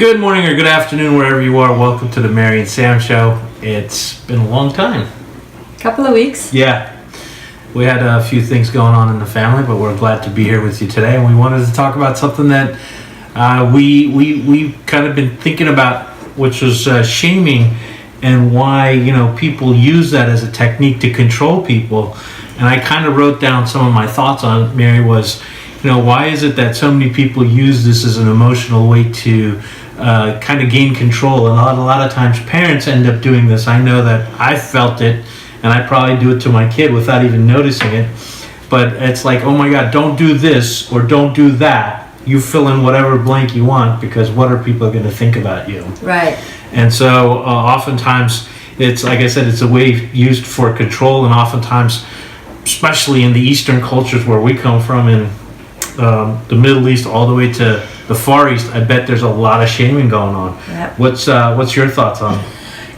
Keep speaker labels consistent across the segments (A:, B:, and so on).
A: Good morning or good afternoon, wherever you are. Welcome to the Mary and Sam Show. It's been a long time.
B: Couple of weeks.
A: Yeah. We had a few things going on in the family, but we're glad to be here with you today. And we wanted to talk about something that we kind of been thinking about, which was shaming and why, people use that as a technique to control people. And I kind of wrote down some of my thoughts on it, Mary, was, why is it that so many people use this as an emotional way to kind of gain control? And a lot of times parents end up doing this. I know that I felt it, and I probably do it to my kid without even noticing it. But it's like, oh my God, don't do this or don't do that. You fill in whatever blank you want, because what are people going to think about you?
B: Right.
A: And so oftentimes, it's like I said, it's a way used for control, and oftentimes, especially in the Eastern cultures where we come from, in the Middle East all the way to the Far East, I bet there's a lot of shaming going on.
B: Yep.
A: What's your thoughts on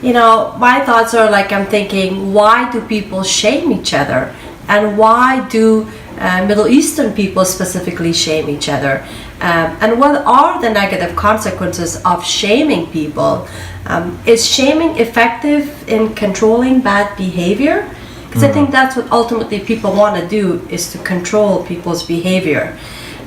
A: it?
B: My thoughts are I'm thinking, why do people shame each other? And why do Middle Eastern people specifically shame each other? And what are the negative consequences of shaming people? Is shaming effective in controlling bad behavior? Because I think that's what ultimately people want to do, is to control people's behavior.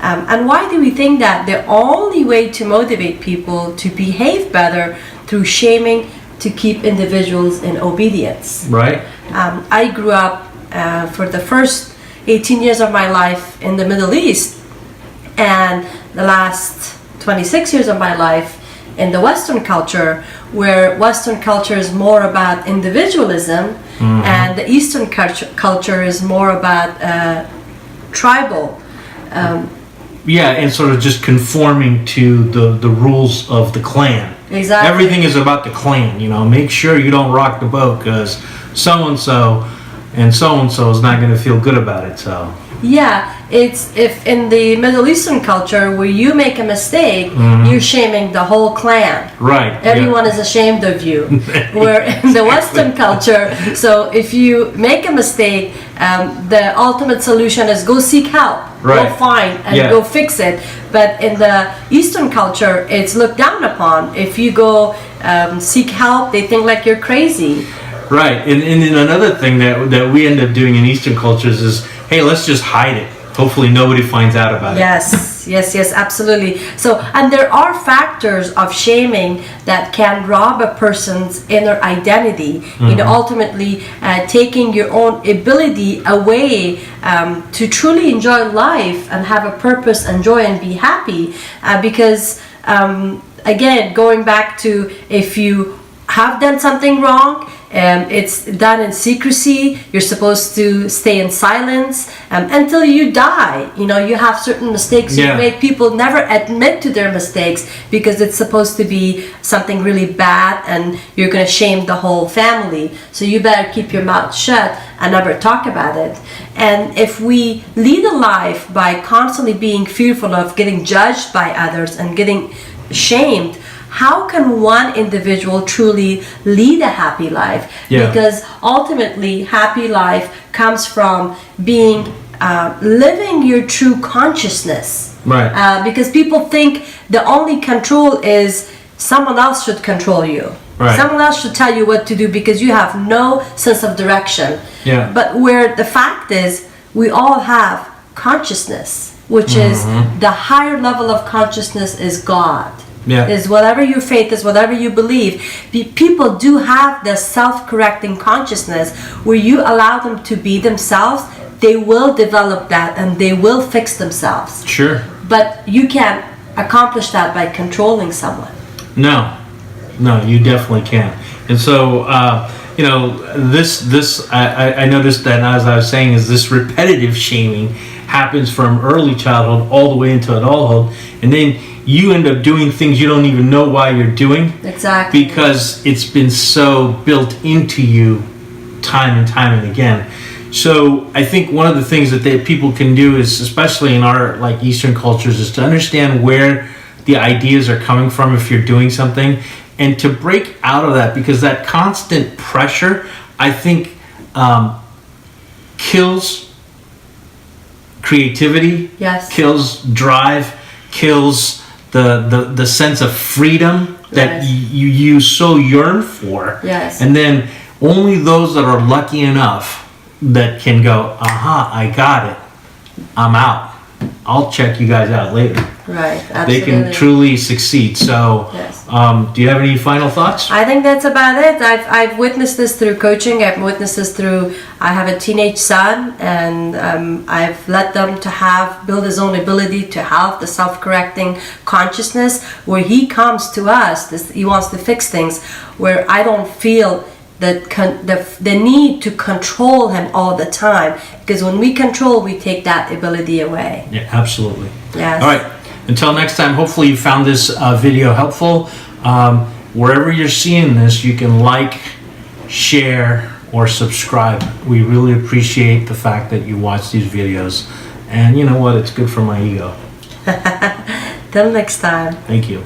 B: And why do we think that the only way to motivate people to behave better through shaming to keep individuals in obedience?
A: Right.
B: I grew up for the first 18 years of my life in the Middle East, and the last 26 years of my life in the Western culture, where Western culture is more about individualism, and the Eastern culture is more about tribal.
A: And sort of just conforming to the rules of the clan.
B: Exactly.
A: Everything is about the clan. Make sure you don't rock the boat, because so and so is not going to feel good about it. So. Yeah.
B: It's if in the Middle Eastern culture where you make a mistake, you're shaming the whole clan.
A: Right.
B: Everyone is ashamed of you. Where in the Western culture, so if you make a mistake, the ultimate solution is go seek help.
A: Right.
B: Go find and go fix it. But in the Eastern culture, it's looked down upon. If you go seek help, they think like you're crazy.
A: Right. And another thing that we end up doing in Eastern cultures is, hey, let's just hide it. Hopefully nobody finds out about it.
B: Yes, absolutely. So, and there are factors of shaming that can rob a person's inner identity, ultimately taking your own ability away to truly enjoy life and have a purpose and joy and be happy. Because, again, going back to, if you have done something wrong, it's done in secrecy. You're supposed to stay in silence until you die. You have certain mistakes you make. People never admit to their mistakes because it's supposed to be something really bad, and you're going to shame the whole family. So you better keep your mouth shut and never talk about it. And if we lead a life by constantly being fearful of getting judged by others and getting shamed, how can one individual truly lead a happy life? Because ultimately, happy life comes from being living your true consciousness.
A: Right.
B: Because people think the only control is someone else should control you.
A: Right.
B: Someone else should tell you what to do because you have no sense of direction.
A: Yeah.
B: But where the fact is, we all have consciousness, which is the higher level of consciousness is God. Is whatever your faith is, whatever you believe. People do have the self-correcting consciousness where you allow them to be themselves. They will develop that and they will fix themselves.
A: Sure.
B: But you can't accomplish that by controlling someone.
A: No, you definitely can't. And so, this I noticed that, as I was saying, is this repetitive shaming happens from early childhood all the way into adulthood, and then you end up doing things you don't even know why you're doing.
B: Exactly.
A: Because it's been so built into you time and time and again. So I think one of the things that people can do is, especially in our Eastern cultures, is to understand where the ideas are coming from if you're doing something, and to break out of that, because that constant pressure, I think, kills creativity, kills drive, kills the sense of freedom that
B: Yes.
A: you so yearn for.
B: Yes.
A: And then only those that are lucky enough that can go, aha, I got it. I'm out. I'll check you guys out later.
B: Right.
A: They
B: Absolutely.
A: can truly succeed. So,
B: Yes.
A: Do you have any final thoughts?
B: I think that's about it. I've witnessed this through coaching. I've witnessed this through. I have a teenage son, and I've let them to build his own ability to have the self-correcting consciousness. Where he comes to us, he wants to fix things. Where I don't feel the need to control him all the time, because when we control, we take that ability away.
A: Yeah, absolutely.
B: Yes.
A: All right. Until next time, hopefully you found this video helpful. Wherever you're seeing this, you can like, share, or subscribe. We really appreciate the fact that you watch these videos. And you know what? It's good for my ego.
B: Till next time.
A: Thank you.